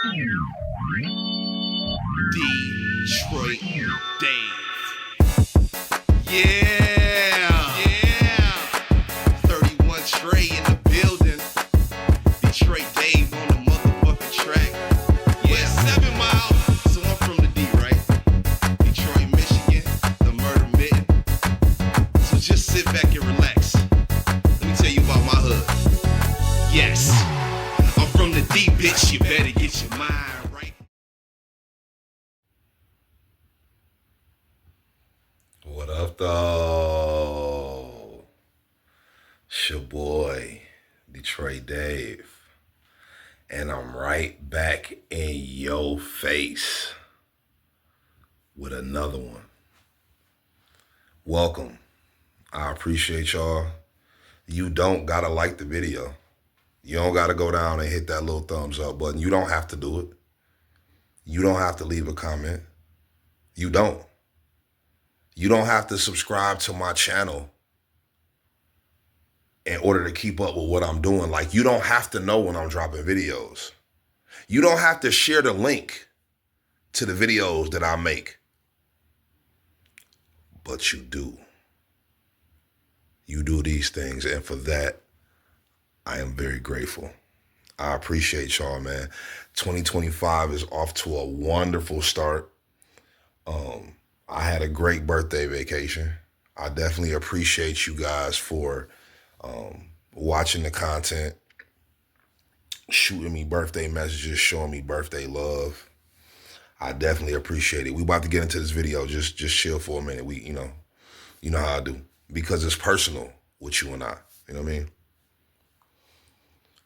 Detroit Dave. Yeah. 31 Trey in the building. Detroit Dave on the motherfucking track. Yeah, 7 Mile. So I'm from the D, right? Detroit, Michigan, the murder mitten. So just sit back and relax. Let me tell you about my hood. Yes, I'm from the D, bitch. You better get your mind right. What up, though? It's your boy, Detroit Dave. And I'm right back in your face with another one. Welcome. I appreciate y'all. You don't gotta like the video. You don't gotta go down and hit that little thumbs up button. You don't have to do it. You don't have to leave a comment. You don't. You don't have to subscribe to my channel in order to keep up with what I'm doing. Like, you don't have to know when I'm dropping videos. You don't have to share the link to the videos that I make. But you do. You do these things, and for that, I am very grateful. I appreciate y'all, man. 2025 is off to a wonderful start. I had a great birthday vacation. I definitely appreciate you guys for watching the content, shooting me birthday messages, showing me birthday love. I definitely appreciate it. We about to get into this video. Just chill for a minute. You know how I do, because it's personal with you and I. You know what I mean?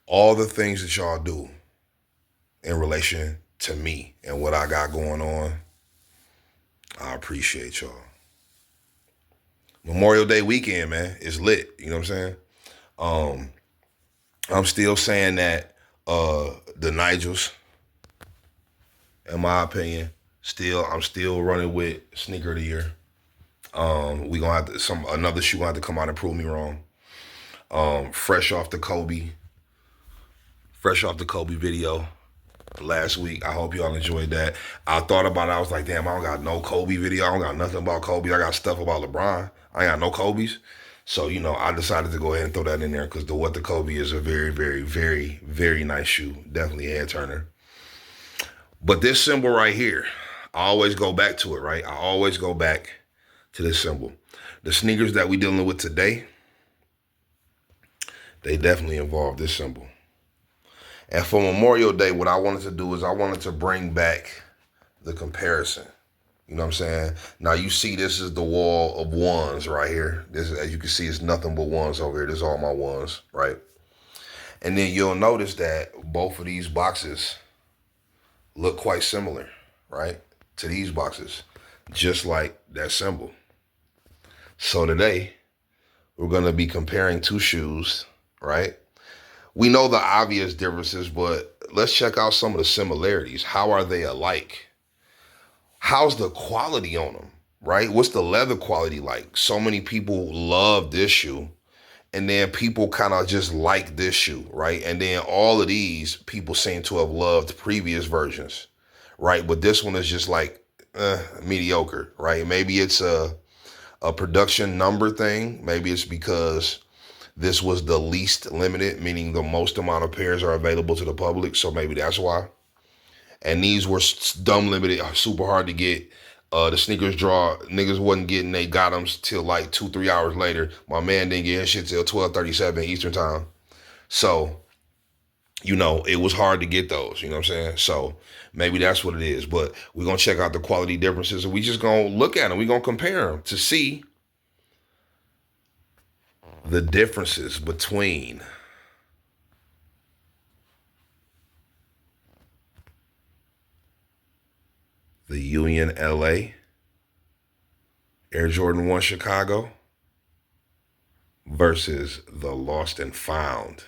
All the things that y'all do in relation to me and what I got going on, I appreciate y'all. Memorial Day weekend, man, is lit. You know what I'm saying? I'm still saying that the Nigels, in my opinion, I'm still running with sneaker of the year. We gonna have to another shoe gonna have to come out and prove me wrong. Fresh off the Kobe video last week. I hope y'all enjoyed that. I thought about it. I was like, damn, I don't got no Kobe video. I don't got nothing about Kobe. I got stuff about LeBron. I ain't got no Kobe's. So, I decided to go ahead and throw that in there because the Kobe is a very, very, very, very nice shoe. Definitely a head turner. But this symbol right here, I always go back to it, right? I always go back to this symbol. The sneakers that we dealing with today, they definitely involve this symbol. And for Memorial Day, what I wanted to do is I wanted to bring back the comparison. You know what I'm saying? Now you see this is the wall of ones right here. This, as you can see, it's nothing but ones over here. This is all my ones, right? And then you'll notice that both of these boxes look quite similar, right? To these boxes, just like that symbol. So today, we're going to be comparing two shoes, right? We know the obvious differences, but let's check out some of the similarities. How are they alike? How's the quality on them, right? What's the leather quality like? So many people love this shoe, and then people kind of just like this shoe, right? And then all of these people seem to have loved previous versions, right? But this one is just like mediocre, right? Maybe it's a production number thing. Maybe it's because this was the least limited, meaning the most amount of pairs are available to the public. So maybe that's why. And these were dumb limited, super hard to get. The sneakers draw, niggas wasn't getting they got them till like 2-3 hours later. My man didn't get his shit till 12:37 Eastern time. So, it was hard to get those, you know what I'm saying? So maybe that's what it is. But we're going to check out the quality differences, and we just going to look at them. We're going to compare them to see the differences between the Union LA Air Jordan 1 Chicago versus the Lost and Found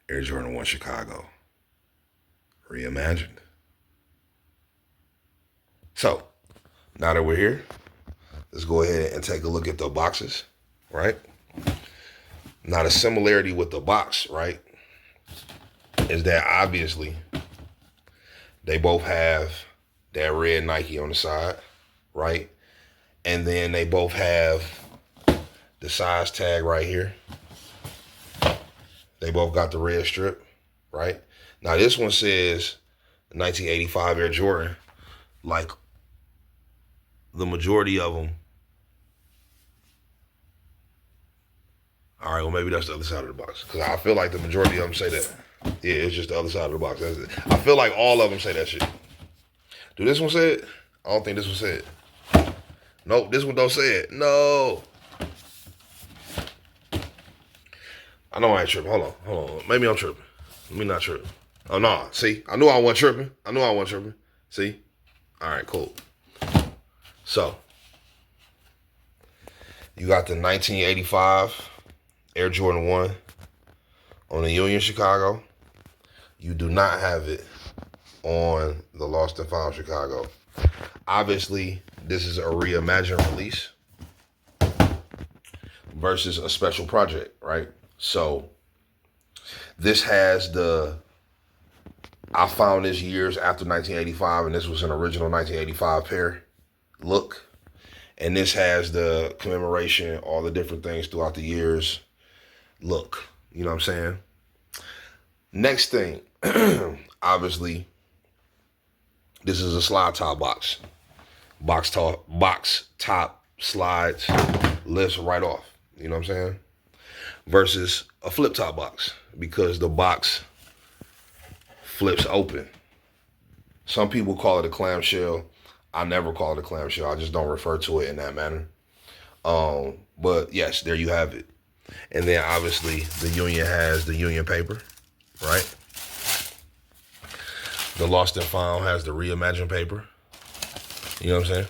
Air Jordan 1 Chicago reimagined. So now that we're here, let's go ahead and take a look at the boxes, right? Now the similarity with the box, right, is that obviously They both have that red Nike on the side, right? And then they both have the size tag right here. They both got the red strip, right? Now this one says 1985 Air Jordan. Like the majority of them. All right, well maybe that's the other side of the box. Because I feel like the majority of them say that. Yeah, it's just the other side of the box. That's it. I feel like all of them say that shit. Do this one say it? I don't think this one said it. Nope, this one don't say it. No. I know I ain't tripping. Hold on. Maybe I'm tripping. Let me not trip. Oh, no. See? I knew I wasn't tripping. See? All right, cool. So, you got the 1985 Air Jordan 1 on the Union Chicago. You do not have it on the Lost and Found Chicago. Obviously, this is a reimagined release versus a special project, right? So this has the, I found this years after 1985, and this was an original 1985 pair look. And this has the commemoration, all the different things throughout the years look. You know what I'm saying? Next thing, obviously, this is a slide top box. Box top slides, lifts right off. You know what I'm saying? Versus a flip top box, because the box flips open. Some people call it a clamshell. I never call it a clamshell. I just don't refer to it in that manner. But yes, there you have it. And then obviously the Union has the Union paper, right? The Lost and Found has the reimagined paper. You know what I'm saying?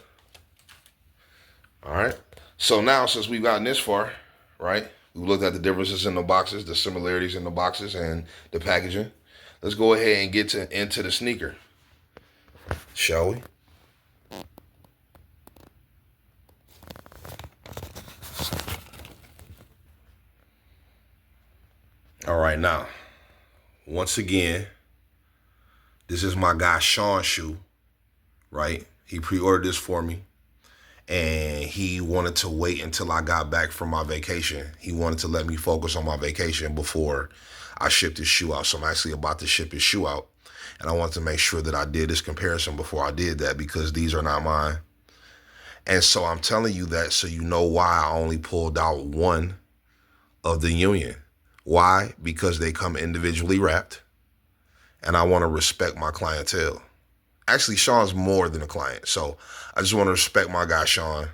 All right. So now, since we've gotten this far, right, we looked at the differences in the boxes, the similarities in the boxes, and the packaging. Let's go ahead and get into the sneaker, shall we? All right, now, once again, this is my guy Sean's shoe, right? He pre-ordered this for me, and he wanted to wait until I got back from my vacation. He wanted to let me focus on my vacation before I shipped his shoe out. So I'm actually about to ship his shoe out, and I wanted to make sure that I did this comparison before I did that, because these are not mine. And so I'm telling you that so you know why I only pulled out one of the Union. Why? Because they come individually wrapped, and I want to respect my clientele. Actually, Sean's more than a client, so I just want to respect my guy Sean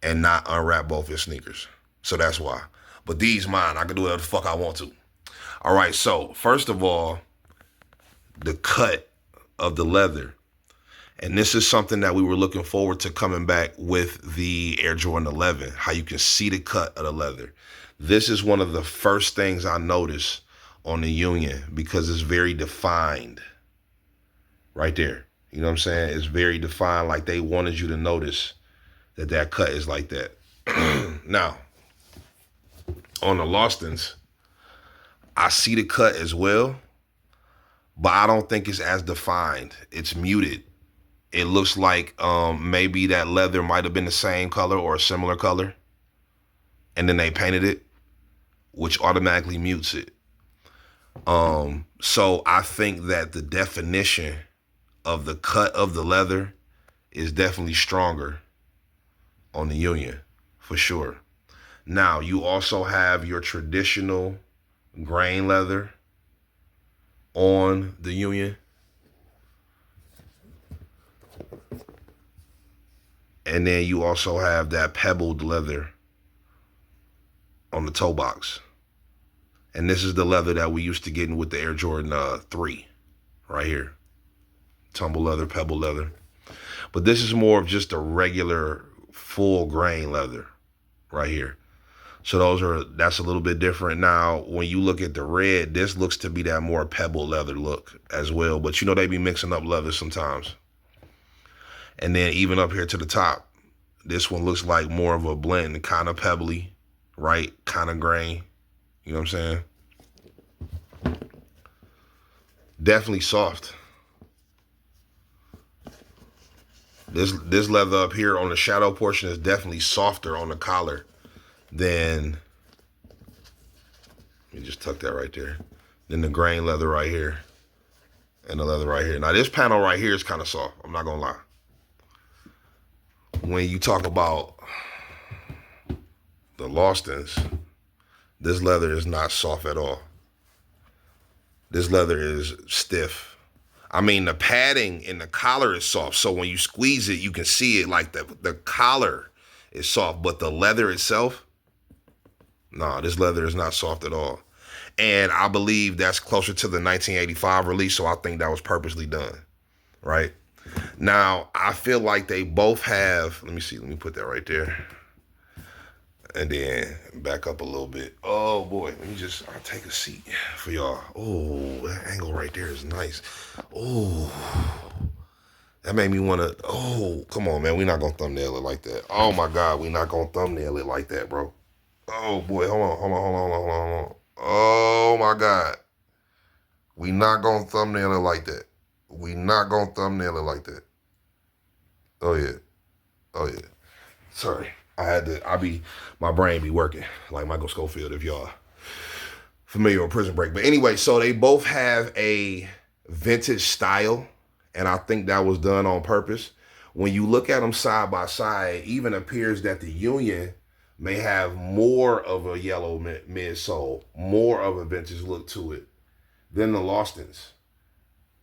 and not unwrap both his sneakers. So that's why. But these mine, I can do whatever the fuck I want to. All right, so first of all, the cut of the leather. And this is something that we were looking forward to coming back with the Air Jordan 11, how you can see the cut of the leather. This is one of the first things I noticed on the Union, because it's very defined right there. You know what I'm saying? It's very defined, like they wanted you to notice that that cut is like that. Now, on the Lostons, I see the cut as well, but I don't think it's as defined. It's muted. It looks like maybe that leather might have been the same color or a similar color, and then they painted it, which automatically mutes it. So I think that the definition of the cut of the leather is definitely stronger on the Union, for sure. Now, you also have your traditional grain leather on the Union. And then you also have that pebbled leather on the toe box. And this is the leather that we used to get in with the Air Jordan 3 right here. Tumble leather, pebble leather. But this is more of just a regular full grain leather right here. So that's a little bit different. Now, when you look at the red, this looks to be that more pebble leather look as well. But you know, they be mixing up leathers sometimes. And then even up here to the top, this one looks like more of a blend, kind of pebbly, right? Kind of grain. You know what I'm saying? Definitely soft. This leather up here on the shadow portion is definitely softer on the collar than, let me just tuck that right there, than the grain leather right here and the leather right here. Now this panel right here is kind of soft, I'm not gonna lie. When you talk about the Lostons, this leather is not soft at all. This leather is stiff. I mean, the padding in the collar is soft. So when you squeeze it, you can see it like the collar is soft, but the leather itself, no, this leather is not soft at all. And I believe that's closer to the 1985 release, so I think that was purposely done, right? Now, I feel like they both have, let me put that right there. And then back up a little bit. Oh boy, I'll take a seat for y'all. Oh, that angle right there is nice. Oh, that made me want to, oh, come on, man. We're not going to thumbnail it like that. Oh my God, we're not going to thumbnail it like that, bro. Oh boy, hold on. Oh my God. We not going to thumbnail it like that. We not going to thumbnail it like that. Oh yeah. Sorry. My brain be working like Michael Schofield if y'all familiar with Prison Break. But anyway, so they both have a vintage style, and I think that was done on purpose. When you look at them side by side, it even appears that the Union may have more of a yellow midsole, more of a vintage look to it than the Lostons.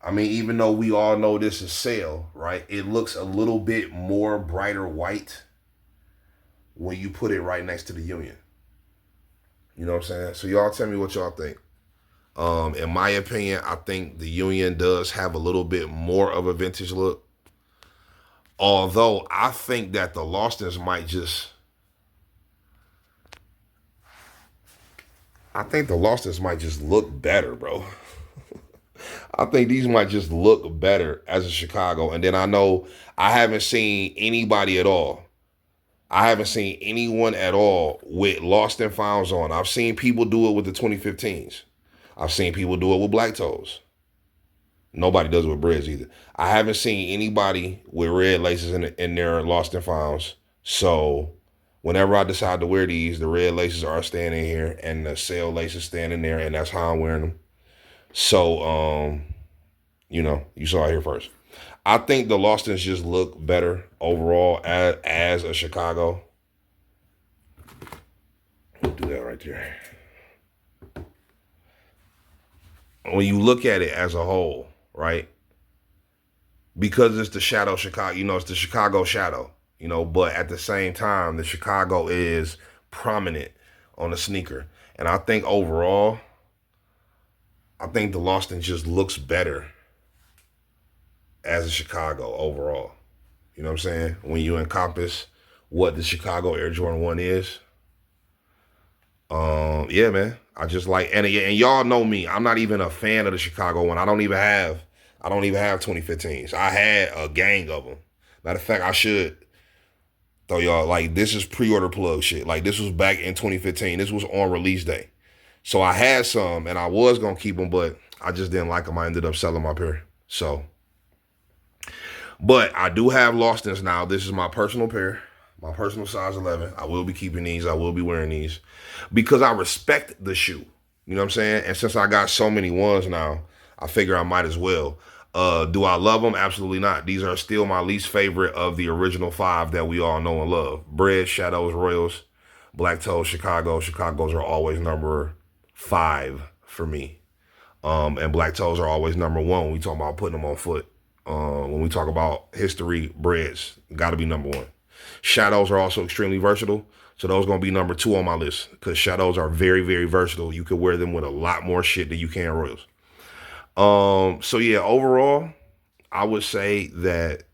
I mean, even though we all know this is sail, right? It looks a little bit more brighter white when you put it right next to the Union. You know what I'm saying? So y'all tell me what y'all think. In my opinion, I think the Union does have a little bit more of a vintage look. Although I think that the Lostons might just, look better, bro. I think these might just look better as a Chicago. And then I know I haven't seen anybody at all. I haven't seen anyone at all with Lost and Founds on. I've seen people do it with the 2015s. I've seen people do it with black toes. Nobody does it with breads either. I haven't seen anybody with red laces in their Lost and Founds. So whenever I decide to wear these, the red laces are staying in here and the sail laces staying in there, and that's how I'm wearing them. So, you saw it here first. I think the Lostons just look better overall as a Chicago. We'll do that right there. When you look at it as a whole, right? Because it's the shadow Chicago, it's the Chicago shadow, but at the same time, the Chicago is prominent on the sneaker. And I think overall, I think the Loston just looks better as a Chicago overall. You know what I'm saying? When you encompass what the Chicago Air Jordan 1 is. Yeah, man. I just like, and y'all know me. I'm not even a fan of the Chicago one. I don't even have 2015s. I had a gang of them. Matter of fact, I should throw y'all, like, this is pre-order plug shit. Like, this was back in 2015. This was on release day. So I had some, and I was going to keep them, but I just didn't like them. I ended up selling my pair. So, but I do have Lostons now. This is my personal pair, my personal size 11. I will be keeping these. I will be wearing these because I respect the shoe. You know what I'm saying? And since I got so many ones now, I figure I might as well. Do I love them? Absolutely not. These are still my least favorite of the original 5 that we all know and love. Bread, Shadows, Royals, Black Toes, Chicago. Chicago's are always number 5 for me. And Black Toes are always number 1 when we talk about putting them on foot. When we talk about history, breads, got to be number 1. Shadows are also extremely versatile. So those going to be number 2 on my list because shadows are very, very versatile. You could wear them with a lot more shit than you can Royals. So yeah, overall, I would say that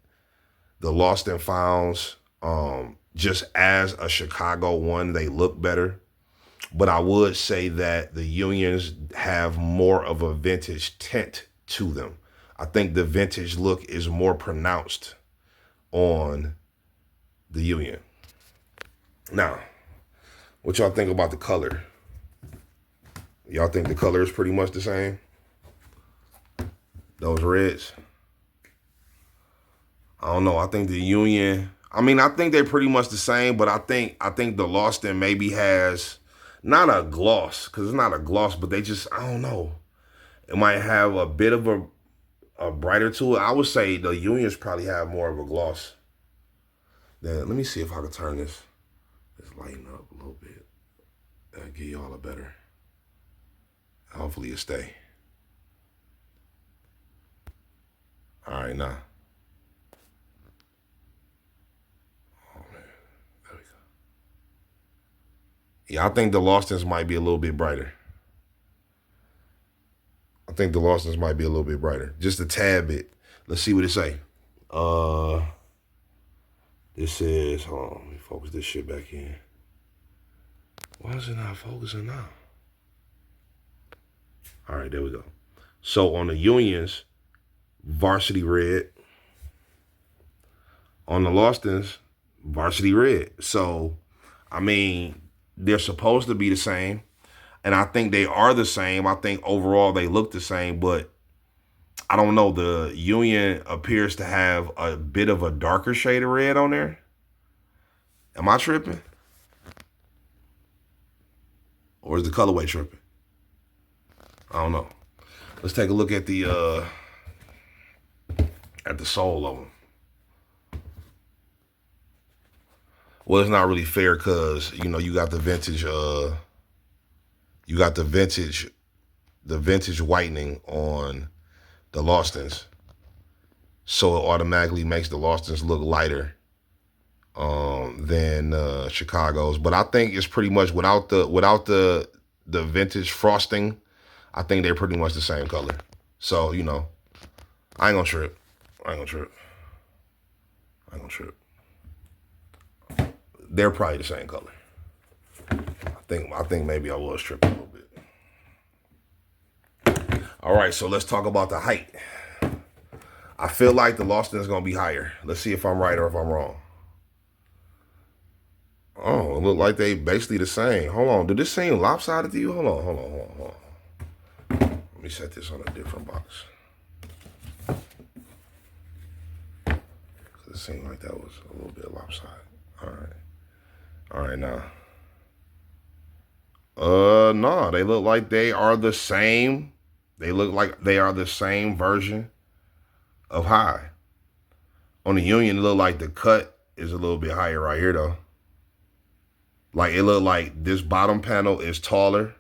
the Lost and Founds, just as a Chicago one, they look better. But I would say that the Unions have more of a vintage tint to them. I think the vintage look is more pronounced on the Union. Now, what y'all think about the color? Y'all think the color is pretty much the same? Those reds? I don't know. I think the Union. I mean, I think they're pretty much the same, but I think the Lawston maybe has not a gloss because it's not a gloss, but they just I don't know. It might have a bit of a brighter to it. I would say the Unions probably have more of a gloss. Then let me see if I can turn this lighten up a little bit. That'll give y'all a better. Hopefully it stay. All right, now. Oh man, there we go. Yeah, I think the Lostons might be a little bit brighter. I think the Lostons might be a little bit brighter, just a tad bit. Let's see what it say. Uh, this is. Hold on, let me focus this shit back in. Why is it not focusing now? All right, there we go. So on the Unions, varsity red. On the Lostons, varsity red. So, I mean, they're supposed to be the same. And I think they are the same. I think overall they look the same, but I don't know. The Union appears to have a bit of a darker shade of red on there. Am I tripping? Or is the colorway tripping? I don't know. Let's take a look at the sole of them. Well, it's not really fair because you got the vintage the vintage whitening on the Lostons, so it automatically makes the Lostons look lighter than Chicago's. But I think it's pretty much without the vintage frosting. I think they're pretty much the same color. So I ain't gonna trip. I ain't gonna trip. They're probably the same color. I think maybe I was tripping a little bit. All right, so let's talk about the height. I feel like the Lawston is gonna be higher. Let's see if I'm right or if I'm wrong. Oh, it look like they basically the same. Hold on, did this seem lopsided to you? Hold on. Let me set this on a different box. It seemed like that was a little bit lopsided. All right, now. No, they look like they are the same. They look like they are the same version of high. On the Union, it look like the cut is a little bit higher right here, though. Like, it look like this bottom panel is taller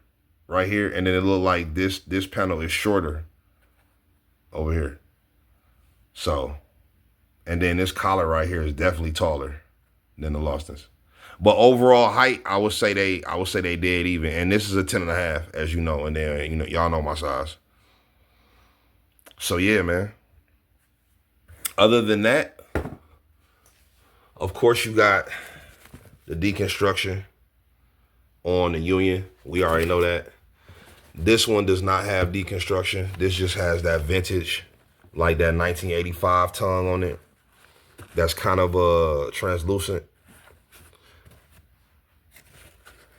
right here, and then it look like this panel is shorter over here. So, and then this collar right here is definitely taller than the Lostons. But overall height, I would say they dead even. And this is a 10.5, as you know, and then y'all know my size. So yeah, man. Other than that, of course you got the deconstruction on the Union. We already know that. This one does not have deconstruction. This just has that vintage, like that 1985 tongue on it. That's kind of translucent.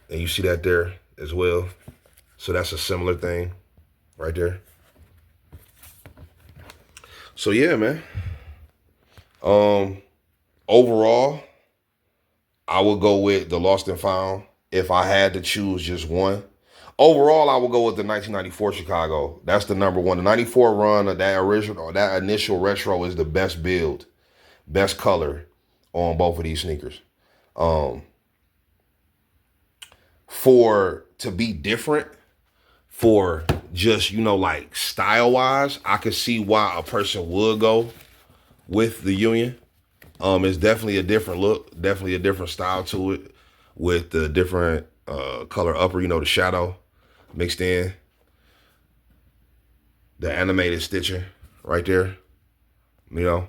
And you see that there as well. So that's a similar thing right there. So yeah, man. Overall, I would go with the Lost and Found if I had to choose just one. Overall, I would go with the 1994 Chicago. That's the number one. The 94 run of that initial retro is the best build, best color on both of these sneakers. For to be different, for just, like style wise, I could see why a person would go with the Union. It's definitely a different look, definitely a different style to it with the different color upper, the shadow mixed in, the animated stitching right there, and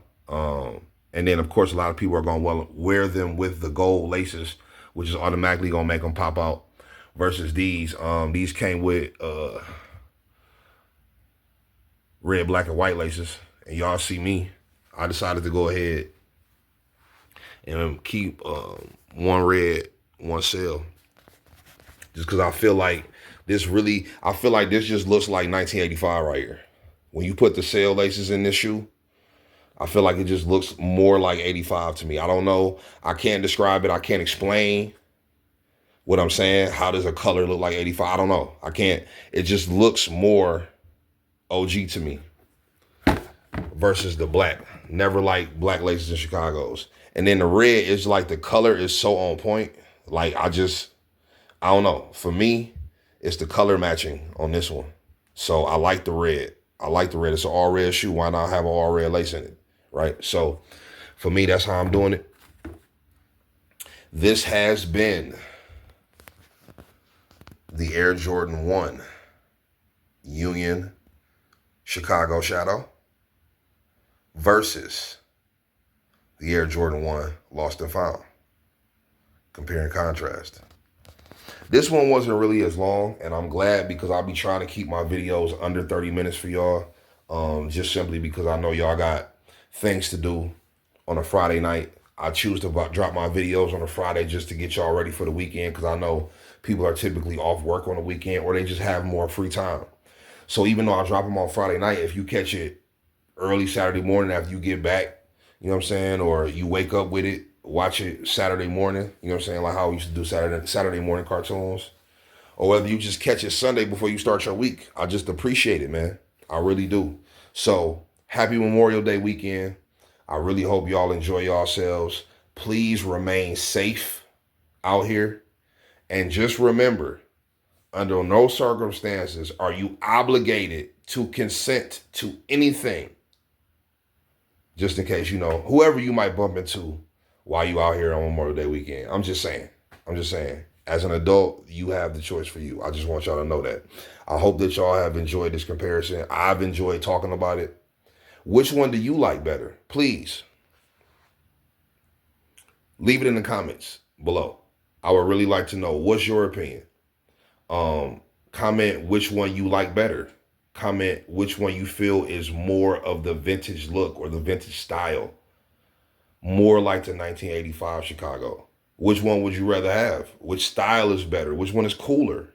then of course a lot of people are going to wear them with the gold laces, which is automatically going to make them pop out. Versus these came with red, black, and white laces. And y'all see me. I decided to go ahead and keep one red, one cell. Just because I feel like this just looks like 1985 right here. When you put the cell laces in this shoe, I feel like it just looks more like 85 to me. I don't know. I can't describe it. I can't explain what I'm saying. How does a color look like 85? I don't know. I can't. It just looks more OG to me versus the black. Never like black laces in Chicago's. And then the red is like the color is so on point. Like I don't know. For me, it's the color matching on this one. So I like the red. I like the red. It's an all red shoe. Why not have an all red lace in it? Right? So for me, that's how I'm doing it. This has been the Air Jordan 1 Union Chicago Shadow versus the Air Jordan 1 Lost and Found. Compare and contrast. This one wasn't really as long, and I'm glad because I'll be trying to keep my videos under 30 minutes for y'all. Just simply because I know y'all got things to do on a Friday night. I choose to drop my videos on a Friday just to get y'all ready for the weekend because I know people are typically off work on the weekend or they just have more free time. So even though I drop them on Friday night, if you catch it early Saturday morning after you get back, you know what I'm saying, or you wake up with it, watch it Saturday morning, you know what I'm saying, like how we used to do Saturday morning cartoons, or whether you just catch it Sunday before you start your week, I just appreciate it, man. I really do. So happy Memorial Day weekend. I really hope y'all enjoy yourselves. Please remain safe out here. And just remember, under no circumstances are you obligated to consent to anything. Just in case, you know, whoever you might bump into while you out here on Memorial Day weekend. I'm just saying. As an adult, you have the choice for you. I just want y'all to know that. I hope that y'all have enjoyed this comparison. I've enjoyed talking about it. Which one do you like better? Please leave it in the comments below. I would really like to know, what's your opinion? Comment which one you like better. Comment which one you feel is more of the vintage look or the vintage style. More like the 1985 Chicago. Which one would you rather have? Which style is better? Which one is cooler?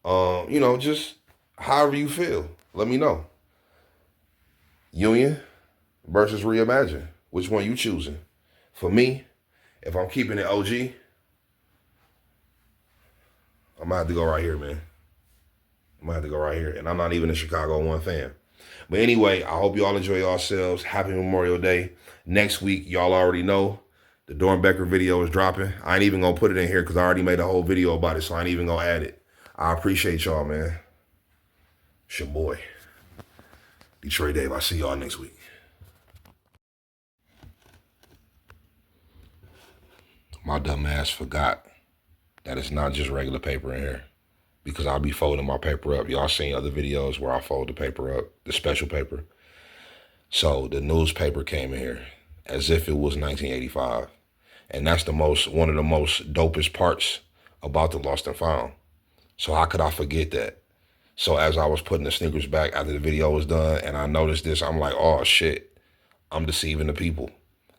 You know, just however you feel. Let me know. Union versus Reimagine. Which one you choosing? For me, if I'm keeping it OG, I'm gonna have to go right here, man. I'm gonna have to go right here. And I'm not even a Chicago 1 fan. But anyway, I hope you all enjoy yourselves. Happy Memorial Day. Next week, y'all already know, the Dornbecker video is dropping. I ain't even gonna put it in here because I already made a whole video about it, so I ain't even gonna add it. I appreciate y'all, man. It's your boy, Detroit Dave. I'll see y'all next week. My dumb ass forgot that it's not just regular paper in here, because I'll be folding my paper up. Y'all seen other videos where I fold the paper up, the special paper. So the newspaper came in here as if it was 1985. And that's one of the most dopest parts about the Lost and Found. So how could I forget that? So as I was putting the sneakers back after the video was done and I noticed this, I'm like, oh shit, I'm deceiving the people.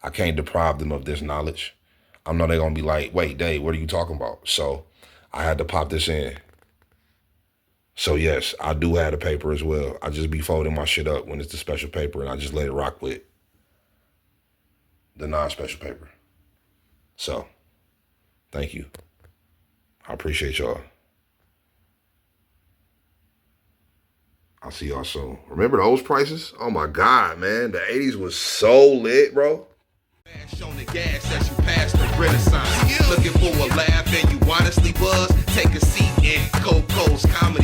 I can't deprive them of this knowledge. I know they're going to be like, wait, Dave, what are you talking about? So I had to pop this in. So yes, I do have the paper as well. I just be folding my shit up when it's the special paper and I just let it rock with the non-special paper. So, thank you. I appreciate y'all. I'll see y'all soon. Remember those prices? Oh my God, man. The 80s was so lit, bro. On the gas as you pass the Renaissance. Looking for a laugh and you honestly buzz. Take a seat in Coco's Common